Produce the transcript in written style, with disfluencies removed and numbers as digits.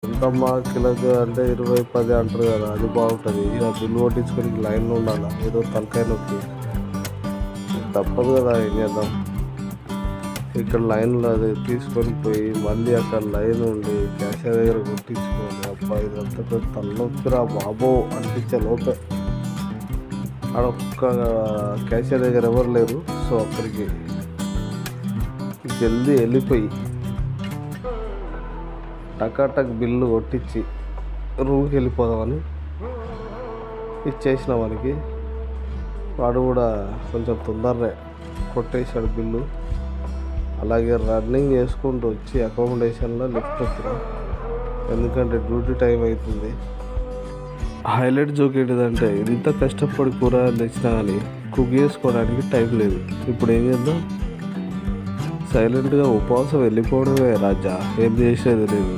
ఎంతమ్మా కిలోకి అంటే 20, 10 అంటారు కదా, అది బాగుంటుంది. ఇక బిల్లు కొట్టించుకొని లైన్లో ఉండాలా, ఏదో తలకాయ నొప్పి తప్పదు కదా, ఏం చేద్దాం. ఇక్కడ లైన్లో అది తీసుకొని పోయి మళ్ళీ అక్కడ లైన్ ఉండి క్యాషియర్ దగ్గర కొట్టించుకోండి. అబ్బా ఇదంతా పెద్ద తలనొప్పిరా బాబో అనిపించే లోపే ఆడ ఒక్క క్యాషియర్ దగ్గర ఎవరు లేరు. సో అక్కడికి జల్దీ వెళ్ళిపోయి టకాటక్ బిల్లు కొట్టించి రూమ్కి వెళ్ళిపోదామని ఇచ్చేసిన వానికి. వాడు కూడా కొంచెం తొందరనే కొట్టేశాడు బిల్లు. అలాగే రన్నింగ్ చేసుకుంటూ వచ్చి అకామిడేషన్లో లిఫ్ట్ వచ్చిన, ఎందుకంటే డ్యూటీ టైం అవుతుంది. హైలైట్ జోక్ ఏంటిదంటే, ఇంత కష్టపడి కూరగాయలు తెచ్చినా కానీ కుక్ చేసుకోవడానికి టైం లేదు. ఇప్పుడు ఏం చేద్దాం, సైలెంట్గా ఉపవాసం వెళ్ళిపోవడమే రాజా, ఏం చేసేది లేదు.